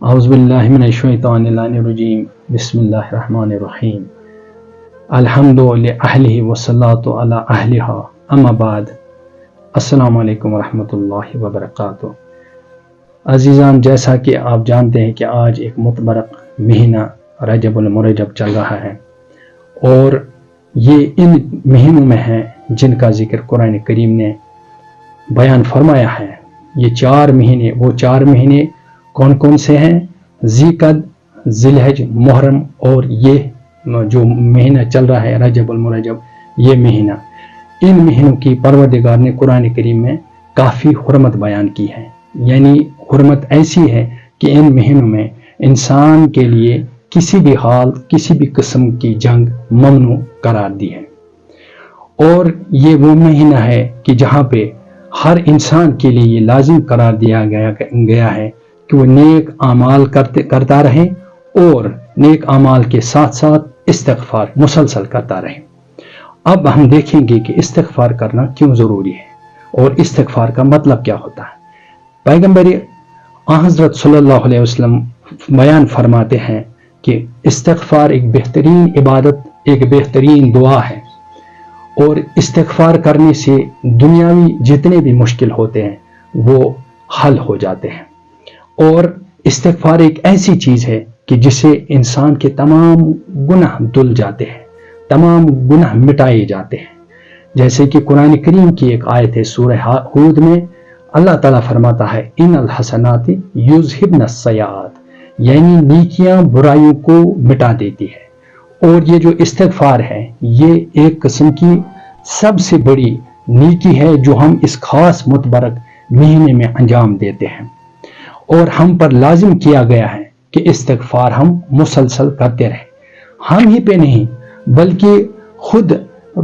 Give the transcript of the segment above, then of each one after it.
اعوذ باللہ من الشیطان الرجیم بسم اللہ الرحمن الرحیم الحمد للہ والصلاۃ علی اہلہا اما بعد السلام علیکم ورحمۃ اللہ وبرکاتہ۔ عزیزان، جیسا کہ آپ جانتے ہیں کہ آج ایک متبرک مہینہ رجب المرجب چل رہا ہے اور یہ ان مہینوں میں ہے جن کا ذکر قرآن کریم نے بیان فرمایا ہے۔ یہ وہ چار مہینے کون کون سے ہیں؟ ذی-قعد، ذی-الحج، محرم اور یہ جو مہینہ چل رہا ہے رجب المرجب، یہ مہینہ، ان مہینوں کی پروردگار نے قرآن کریم میں کافی حرمت بیان کی ہے۔ یعنی حرمت ایسی ہے کہ ان مہینوں میں انسان کے لیے کسی بھی حال، کسی بھی قسم کی جنگ ممنوع قرار دی ہے۔ اور یہ وہ مہینہ ہے کہ جہاں پہ ہر انسان کے لیے یہ لازم قرار دیا گیا ہے کہ وہ نیک اعمال کرتا رہے اور نیک اعمال کے ساتھ ساتھ استغفار مسلسل کرتا رہے۔ اب ہم دیکھیں گے کہ استغفار کرنا کیوں ضروری ہے اور استغفار کا مطلب کیا ہوتا ہے۔ پیغمبر حضرت صلی اللہ علیہ وسلم بیان فرماتے ہیں کہ استغفار ایک بہترین عبادت، ایک بہترین دعا ہے، اور استغفار کرنے سے دنیاوی جتنے بھی مشکل ہوتے ہیں وہ حل ہو جاتے ہیں۔ اور استغفار ایک ایسی چیز ہے کہ جسے انسان کے تمام گناہ دھل جاتے ہیں، تمام گناہ مٹائے جاتے ہیں۔ جیسے کہ قرآن کریم کی ایک آیت ہے سورہ ہود میں، اللہ تعالیٰ فرماتا ہے ان الحسنات یذہبن السیئات، یعنی نیکیاں برائیوں کو مٹا دیتی ہے۔ اور یہ جو استغفار ہے یہ ایک قسم کی سب سے بڑی نیکی ہے جو ہم اس خاص متبرک مہینے میں انجام دیتے ہیں، اور ہم پر لازم کیا گیا ہے کہ استغفار ہم مسلسل کرتے رہیں۔ ہم ہی پہ نہیں بلکہ خود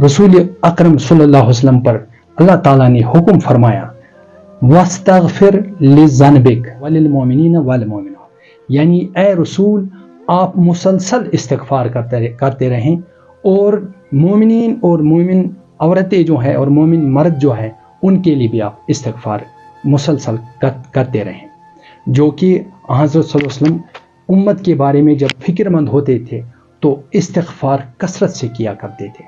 رسول اکرم صلی اللہ علیہ وسلم پر اللہ تعالیٰ نے حکم فرمایا وَاسْتَغْفِرْ لِذَنْبِكَ وَلِلْمُؤْمِنِينَ وَالْمُؤْمِنَاتِ، یعنی اے رسول آپ مسلسل استغفار کرتے رہیں، اور مومنین اور مومن عورتیں جو ہیں اور مومن مرد جو ہے ان کے لیے بھی آپ استغفار مسلسل کرتے رہیں۔ جو کہ حضرت صلی اللہ علیہ وسلم امت کے بارے میں جب فکر مند ہوتے تھے تو استغفار کثرت سے کیا کرتے تھے،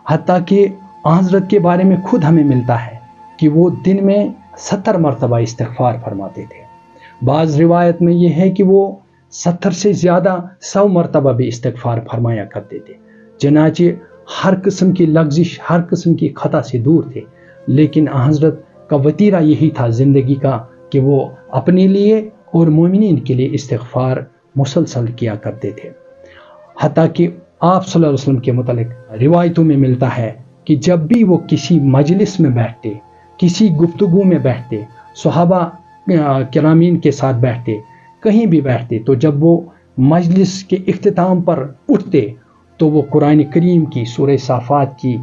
حتیٰ کہ حضرت کے بارے میں خود ہمیں ملتا ہے کہ وہ دن میں 70 مرتبہ استغفار فرماتے تھے۔ بعض روایت میں یہ ہے کہ وہ 70 سے زیادہ 100 مرتبہ بھی استغفار فرمایا کرتے تھے، چنانچہ ہر قسم کی لغزش، ہر قسم کی خطا سے دور تھے۔ لیکن حضرت کا وتیرہ یہی تھا زندگی کا کہ وہ اپنے لیے اور مومنین کے لیے استغفار مسلسل کیا کرتے تھے۔ حتیٰ کہ آپ صلی اللہ علیہ وسلم کے متعلق روایتوں میں ملتا ہے کہ جب بھی وہ کسی مجلس میں بیٹھتے، کسی گفتگو میں بیٹھتے، صحابہ کرامین کے ساتھ بیٹھتے، کہیں بھی بیٹھتے، تو جب وہ مجلس کے اختتام پر اٹھتے تو وہ قرآن کریم کی سورہ صافات کی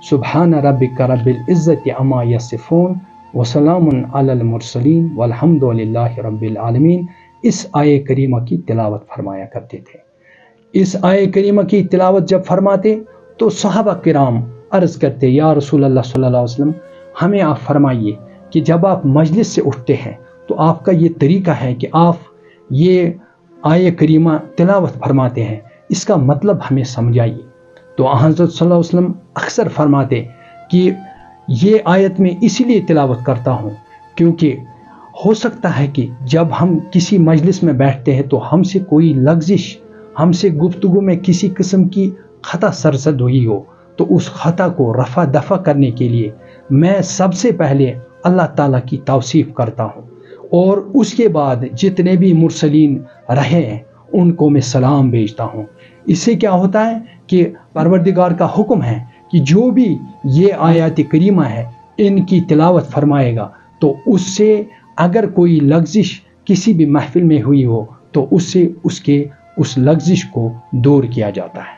سبحان ربک رب العزت عما یصفون وسلام علی المرسلین والحمد للہ رب العالمین، اس آیہ کریمہ کی تلاوت فرمایا کرتے تھے۔ اس آیہ کریمہ کی تلاوت جب فرماتے تو صحابہ کرام عرض کرتے یا رسول اللہ صلی اللہ علیہ وسلم ہمیں آپ فرمائیے کہ جب آپ مجلس سے اٹھتے ہیں تو آپ کا یہ طریقہ ہے کہ آپ یہ آیہ کریمہ تلاوت فرماتے ہیں، اس کا مطلب ہمیں سمجھائیے۔ تو حضرت صلی اللہ علیہ وسلم اکثر فرماتے کہ یہ آیت میں اسی لیے تلاوت کرتا ہوں کیونکہ ہو سکتا ہے کہ جب ہم کسی مجلس میں بیٹھتے ہیں تو ہم سے کوئی لغزش، ہم سے گفتگو میں کسی قسم کی خطا سرزد ہوئی ہو، تو اس خطا کو رفع دفع کرنے کے لیے میں سب سے پہلے اللہ تعالیٰ کی توصیف کرتا ہوں، اور اس کے بعد جتنے بھی مرسلین رہے ہیں ان کو میں سلام بھیجتا ہوں۔ اس سے کیا ہوتا ہے کہ پروردگار کا حکم ہے کہ جو بھی یہ آیات کریمہ ہے ان کی تلاوت فرمائے گا تو اس سے اگر کوئی لغزش کسی بھی محفل میں ہوئی ہو تو اس سے اس لغزش کو دور کیا جاتا ہے۔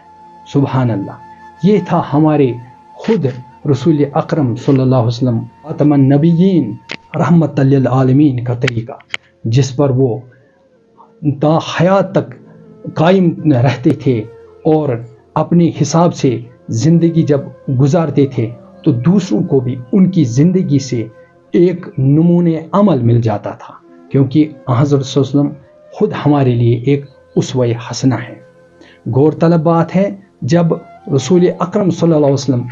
سبحان اللہ، یہ تھا ہمارے خود رسول اکرم صلی اللہ علیہ وسلم خاتم النبیین رحمت للعالمین کا طریقہ، جس پر وہ تا حیات تک قائم رہتے تھے، اور اپنے حساب سے زندگی جب گزارتے تھے تو دوسروں کو بھی ان کی زندگی سے ایک نمونے عمل مل جاتا تھا، کیونکہ حضرت صلی اللہ علیہ وسلم خود ہمارے لیے ایک اسوہ حسنہ ہے۔ غور طلب بات ہے، جب رسول اکرم صلی اللہ علیہ وسلم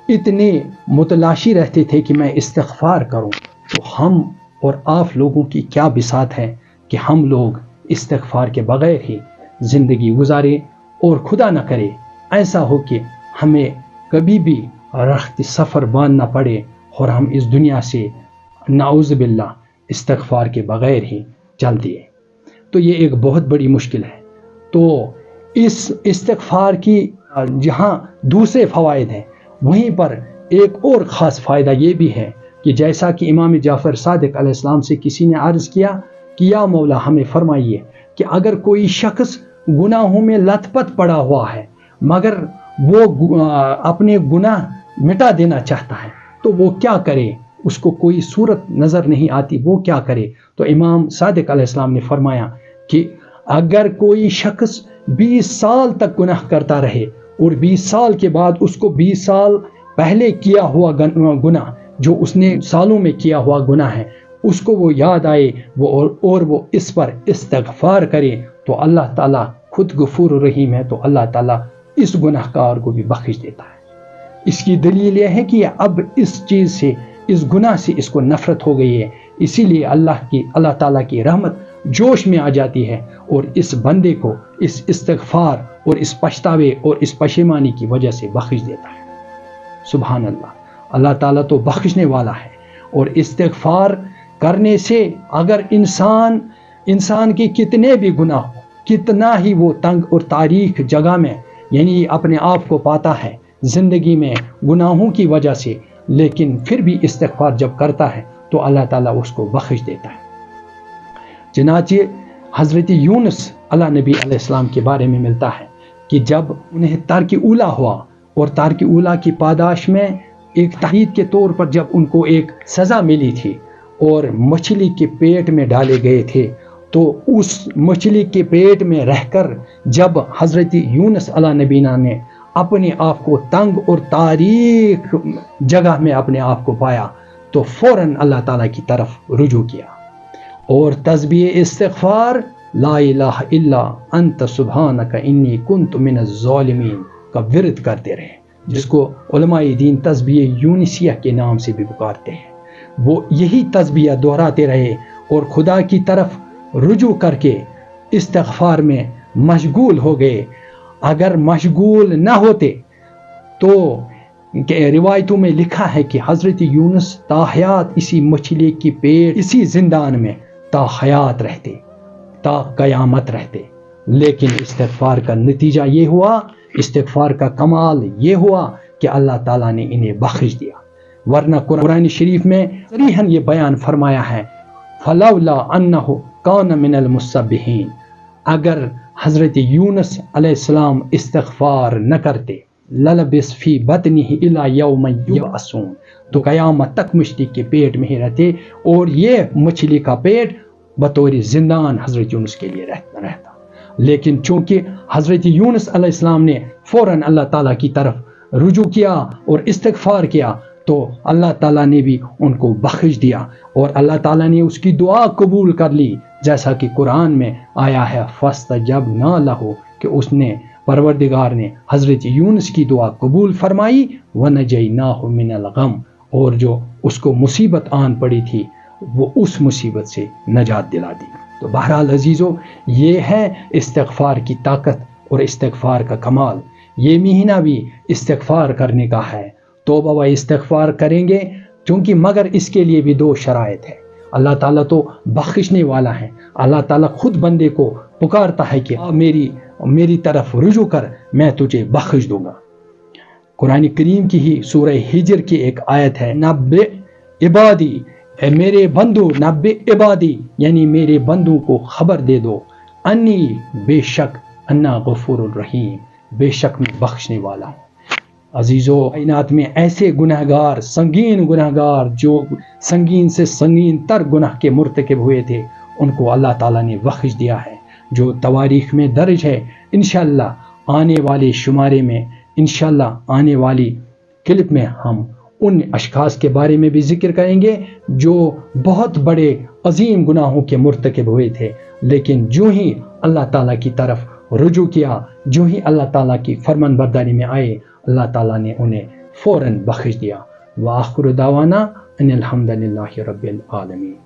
اتنے متلاشی رہتے تھے کہ میں استغفار کروں، تو ہم اور آپ لوگوں کی کیا بساط ہے کہ ہم لوگ استغفار کے بغیر ہی زندگی گزارے، اور خدا نہ کرے ایسا ہو کہ ہمیں کبھی بھی رخت سفر باندھنا پڑے اور ہم اس دنیا سے نعوذ باللہ استغفار کے بغیر ہی چل دیے، تو یہ ایک بہت بڑی مشکل ہے۔ تو اس استغفار کی جہاں دوسرے فوائد ہیں، وہیں پر ایک اور خاص فائدہ یہ بھی ہے کہ جیسا کہ امام جعفر صادق علیہ السلام سے کسی نے عرض کیا کہ یا مولا ہمیں فرمائیے کہ اگر کوئی شخص گناہوں میں لت پت پڑا ہوا ہے مگر وہ اپنے گناہ مٹا دینا چاہتا ہے تو وہ کیا کرے، اس کو کوئی صورت نظر نہیں آتی، وہ کیا کرے؟ تو امام صادق علیہ السلام نے فرمایا کہ اگر کوئی شخص 20 سال تک گناہ کرتا رہے اور 20 سال کے بعد اس کو 20 سال پہلے کیا ہوا گناہ جو اس نے سالوں میں کیا ہوا گناہ ہے اس کو وہ یاد آئے اور وہ اس پر استغفار کرے، تو اللہ تعالیٰ خود غفور رحیم ہے، تو اللہ تعالیٰ اس گناہ گار کو بھی بخش دیتا ہے۔ اس کی دلیل یہ ہے کہ اب اس چیز سے، اس گناہ سے اس کو نفرت ہو گئی ہے، اسی لیے اللہ تعالیٰ کی رحمت جوش میں آ جاتی ہے اور اس بندے کو اس استغفار اور اس پچھتاوے اور اس پشیمانی کی وجہ سے بخش دیتا ہے۔ سبحان اللہ، اللہ تعالیٰ تو بخشنے والا ہے۔ اور استغفار کرنے سے اگر انسان کے کتنے بھی گناہ ہو، کتنا ہی وہ تنگ اور تاریک جگہ میں یعنی اپنے آپ کو پاتا ہے زندگی میں گناہوں کی وجہ سے، لیکن پھر بھی استغفار جب کرتا ہے تو اللہ تعالیٰ اس کو بخش دیتا ہے۔ چنانچہ حضرت یونس علیہ نبی علیہ السلام کے بارے میں ملتا ہے کہ جب انہیں ترک اولا ہوا اور ترک اولا کی پاداش میں ایک تحرید کے طور پر جب ان کو ایک سزا ملی تھی اور مچھلی کے پیٹ میں ڈالے گئے تھے، تو اس مچھلی کے پیٹ میں رہ کر جب حضرت یونس علیہ نبینا نے اپنے آپ کو تنگ اور تاریک جگہ میں اپنے آپ کو پایا تو فوراً اللہ تعالیٰ کی طرف رجوع کیا اور تسبیح استغفار لا الہ الا انت سبحانک انی کنت من الظالمین کا ورد کرتے رہے، جس کو علماء دین تسبیح یونسیہ کے نام سے بھی پکارتے ہیں۔ وہ یہی تسبیح دہراتے رہے اور خدا کی طرف رجوع کر کے استغفار میں مشغول ہو گئے۔ اگر مشغول نہ ہوتے تو روایتوں میں لکھا ہے کہ حضرت یونس تاحیات اسی مچھلی کی پیٹ، اسی زندان میں تاحیات رہتے، تا قیامت رہتے، لیکن استغفار کا نتیجہ یہ ہوا، استغفار کا کمال یہ ہوا کہ اللہ تعالیٰ نے انہیں بخش دیا۔ ورنہ قرآن شریف میں صریحاً یہ بیان فرمایا ہے فَلَوْلَا أَنَّهُ كَانَ مِنَ الْمُسَبِّحِينَ، اگر حضرت یونس علیہ السلام استغفار نہ کرتے لَلَبِثَ فِي بَطْنِهِ إِلَى يَوْمِ يُبْعَثُونَ، تو قیامت تک مچھلی کے پیٹ میں ہی رہتے اور یہ مچھلی کا پیٹ بطور زندان حضرت یونس کے لیے رہتا۔ لیکن چونکہ حضرت یونس علیہ السلام نے فوراً اللہ تعالیٰ کی طرف رجوع کیا اور استغفار کیا تو اللہ تعالیٰ نے بھی ان کو بخش دیا اور اللہ تعالیٰ نے اس کی دعا قبول کر لی، جیسا کہ قرآن میں آیا ہے فَاسْتَجَبْنَا لَهُ، کہ اس نے پروردگار نے حضرت یونس کی دعا قبول فرمائی وَنَجَيْنَاهُ مِنَ الْغَمِّ، اور جو اس کو مصیبت آن پڑی تھی وہ اس مصیبت سے نجات دلا دی۔ تو بہرحال عزیزو، یہ ہے استغفار کی طاقت اور استغفار کا کمال۔ یہ مہینہ بھی استغفار کرنے کا ہے، توبہ و استغفار کریں گے، چونکہ مگر اس کے لیے بھی 2 شرائط ہے۔ اللہ تعالیٰ تو بخشنے والا ہے، اللہ تعالیٰ خود بندے کو پکارتا ہے کہ میری طرف رجوع کر، میں تجھے بخش دوں گا۔ قرآن کریم کی ہی سورہ ہجر کی ایک آیت ہے نبئ عبادی، اے میرے بندو، نبئ عبادی یعنی میرے بندوں کو خبر دے دو، انی بے شک، انا غفور الرحیم، بے شک میں بخشنے والا ہوں۔ عزیزو، کائنات میں ایسے گناہگار، سنگین گناہگار جو سنگین سے سنگین تر گناہ کے مرتکب ہوئے تھے، ان کو اللہ تعالیٰ نے بخش دیا ہے، جو تواریخ میں درج ہے۔ انشاءاللہ آنے والے شمارے میں، انشاءاللہ آنے والی کلپ میں ہم ان اشخاص کے بارے میں بھی ذکر کریں گے جو بہت بڑے عظیم گناہوں کے مرتکب ہوئے تھے۔ لیکن جو ہی اللہ تعالیٰ کی طرف رجوع کیا، جو ہی اللہ تعالیٰ کی فرمان برداری میں آئے، اللہ تعالیٰ نے انہیں فوراً بخش دیا۔ وآخر دعوانا ان الحمد للہ رب العالمین۔